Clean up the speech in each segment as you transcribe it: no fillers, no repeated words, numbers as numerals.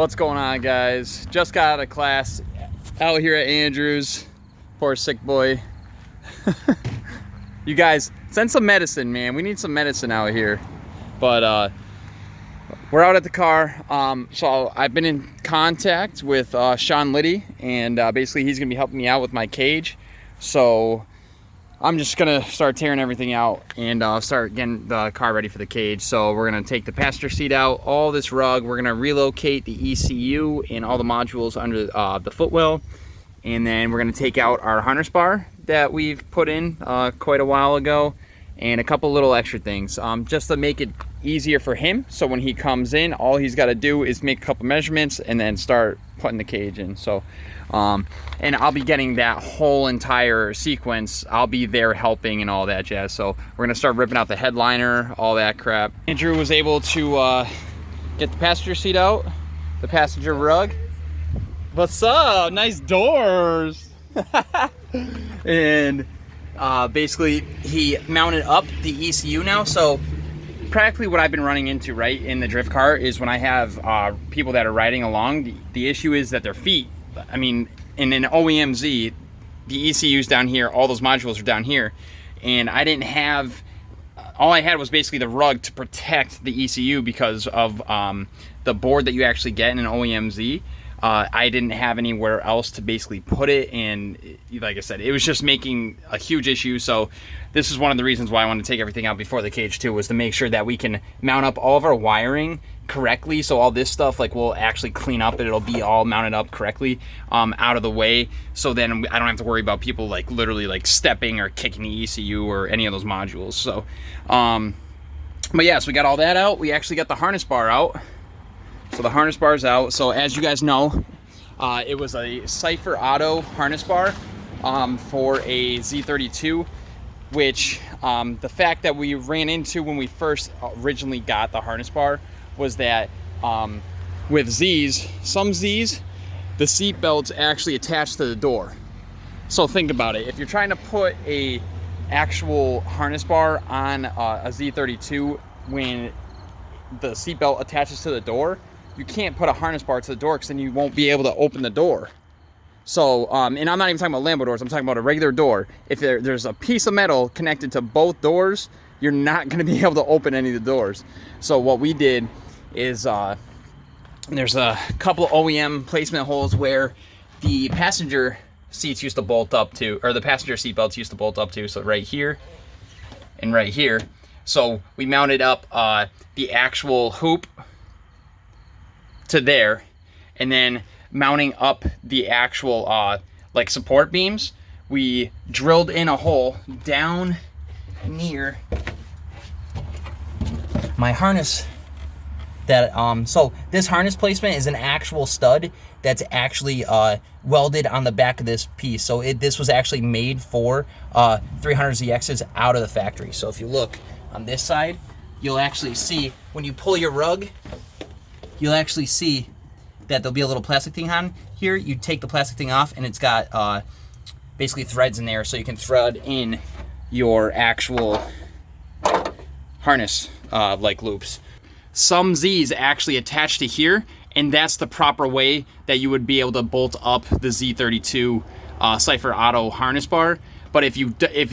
What's going on, guys? Just got out of class out here at Andrews. Poor sick boy. You guys, send some medicine, man. We need some medicine out here. But we're out at the car. So I've been in contact with Sean Liddy, and basically he's gonna be helping me out with my cage. So I'm just gonna start tearing everything out and start getting the car ready for the cage. So we're gonna take the passenger seat out, all this rug. We're gonna relocate the ECU and all the modules under the footwell. And then we're gonna take out our harness bar that we've put in quite a while ago, and a couple little extra things just to make it easier for him. So when he comes in, all he's gotta do is make a couple measurements and then start putting the cage in. So and I'll be getting that whole entire sequence. I'll be there helping and all that jazz. So we're gonna start ripping out the headliner, all that crap. Andrew was able to get the passenger seat out, the passenger rug. What's up? Nice doors. And basically he mounted up the ECU now. So practically what I've been running into, right, in the drift car is when I have people that are riding along, the issue is that their feet, I mean, in an OEMZ, the ECU's down here, all those modules are down here, and I didn't have, all I had was basically the rug to protect the ECU because of the board that you actually get in an OEMZ. I didn't have anywhere else to basically put it, and like I said, it was just making a huge issue. So this is one of the reasons why I wanted to take everything out before the cage too, was to make sure that we can mount up all of our wiring correctly. So all this stuff, like, we'll actually clean up and it'll be all mounted up correctly out of the way. So then I don't have to worry about people like literally like stepping or kicking the ECU or any of those modules. So, but yeah, so we got all that out. We actually got the harness bar out. So the harness bar's out. So as you guys know, it was a Cypher Auto harness bar for a Z32, which the fact that we ran into when we first originally got the harness bar was that with Z's, some Z's, the seat belt's actually attached to the door. So think about it. If you're trying to put a actual harness bar on a Z32 when the seat belt attaches to the door, you can't put a harness bar to the door because then you won't be able to open the door. So, and I'm not even talking about Lambo doors, I'm talking about a regular door. If there's a piece of metal connected to both doors, you're not gonna be able to open any of the doors. So what we did is, there's a couple of OEM placement holes where the passenger seats used to bolt up to, or the passenger seat belts used to bolt up to, so right here and right here. So we mounted up the actual hoop to there, and then mounting up the actual like support beams, we drilled in a hole down near my harness. That so this harness placement is an actual stud that's actually welded on the back of this piece. So this was actually made for 300ZXs out of the factory. So if you look on this side, you'll actually see when you pull your rug, you'll actually see that there'll be a little plastic thing on here. You take the plastic thing off and it's got basically threads in there, so you can thread in your actual harness like loops. Some Z's actually attach to here, and that's the proper way that you would be able to bolt up the Z32 Cypher Auto harness bar. But if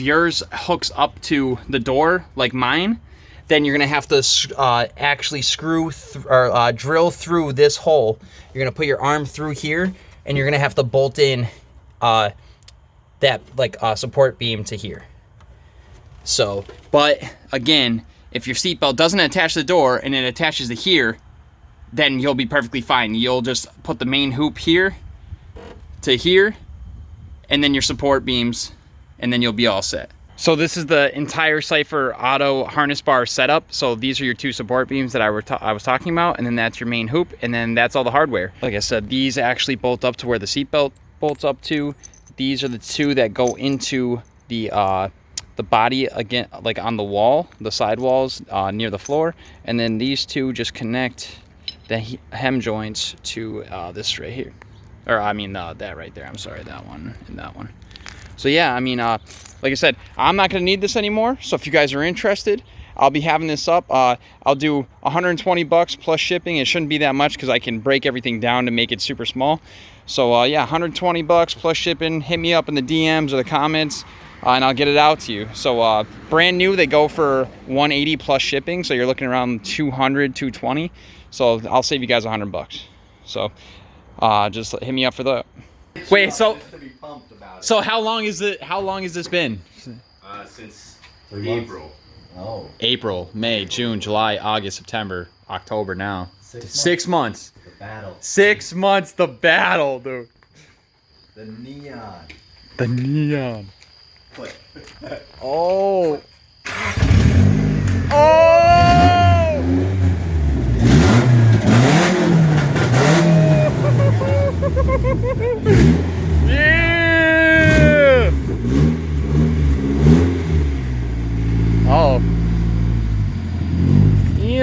yours hooks up to the door like mine, then you're gonna have to actually screw or drill through this hole. You're gonna put your arm through here, and you're gonna have to bolt in that like support beam to here. So, but again, if your seatbelt doesn't attach to the door and it attaches to here, then you'll be perfectly fine. You'll just put the main hoop here to here, and then your support beams, and then you'll be all set. So this is the entire Cypher Auto harness bar setup. So these are your two support beams that I was talking about, and then that's your main hoop, and then that's all the hardware. Like I said, these actually bolt up to where the seatbelt bolts up to. These are the two that go into the body, again, like on the wall, the side walls near the floor, and then these two just connect the hem joints to this right here, or I mean that right there. I'm sorry, that one and that one. So yeah, I mean, like I said, I'm not gonna need this anymore. So if you guys are interested, I'll be having this up. I'll do 120 bucks plus shipping. It shouldn't be that much because I can break everything down to make it super small. So yeah, 120 bucks plus shipping. Hit me up in the DMs or the comments, and I'll get it out to you. So brand new, they go for 180 plus shipping. So you're looking around 200, 220. So I'll save you guys 100 bucks. So just hit me up for that. Wait, so how long is it? How long has this been? Since April. Oh. April, May, June, July, August, September, October now. 6 months. The battle. 6 months, the battle, dude. The neon. The neon. What? Oh. Oh! Yeah! Oh. Ew.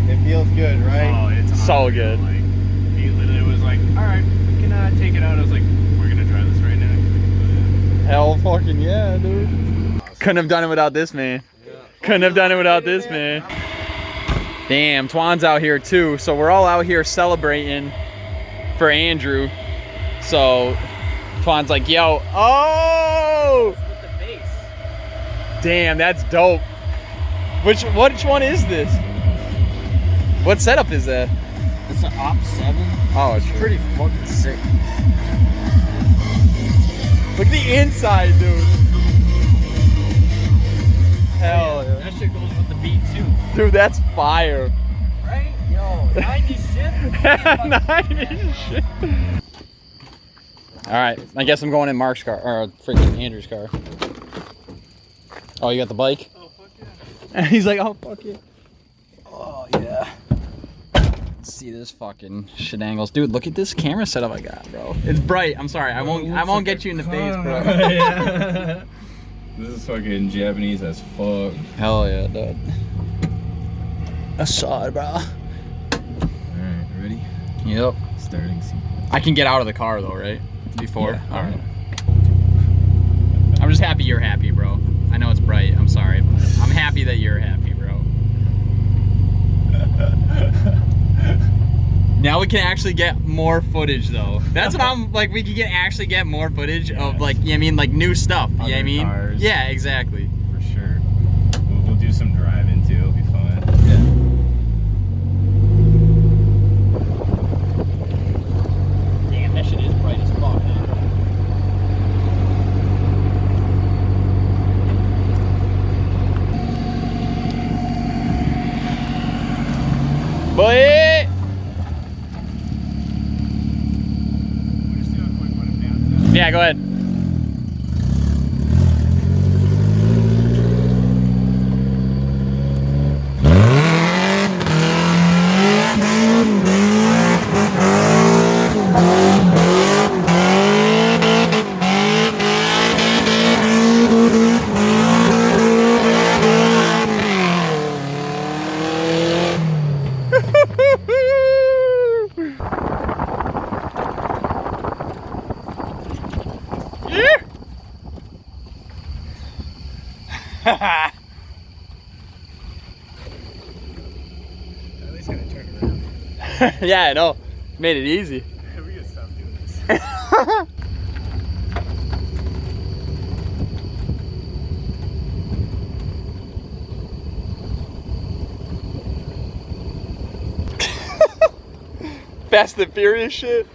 It feels good, right? Oh, it's So awesome. good. Like, he literally was like, all right, we can take it out. I was like, we're gonna try this right now. Hell fucking yeah, dude. Awesome. Couldn't have done it without this, man. Yeah. Couldn't have done it without this, man. Damn, Twan's out here too. So we're all out here celebrating for Andrew. So Twan's like, yo, oh! With the base. Damn, that's dope. Which one is this? What setup is that? It's an Op 7. Oh, it's Pretty fucking sick. Look at the inside, dude. Hell yeah. That shit goes with the beat too. Dude, that's fire. Right? Yo, 90s shit. 90s shit. Alright, I guess I'm going in Mark's car, or freaking Andrew's car. Oh, you got the bike? Oh, fuck yeah. And he's like, oh, fuck yeah. Oh, yeah. See this fucking shit angles. Dude, look at this camera setup I got, bro. It's bright. I'm sorry. I won't get you in the face, bro. Yeah. This is fucking Japanese as fuck. Hell yeah, dude. Assad, bro. Alright, ready? Yep. Starting sequence. I can get out of the car though, right? Before? Yeah. Alright. I'm just happy you're happy, bro. I know it's bright. I'm sorry, but I'm happy that you're happy, bro. Now we can actually get more footage though. That's what I'm like. We can actually get more footage of like, I mean, like new stuff. You know what I Other mean? cars. Yeah, exactly. For sure. We'll do some driving too. It'll be fun. Yeah. Damn, that shit is bright as fuck, man. Boy! We'll just do a quick one and bounce out. Yeah, go ahead. At least gotta turn around. Yeah, I know. Made it easy. We gotta stop doing this. Fast and Furious shit.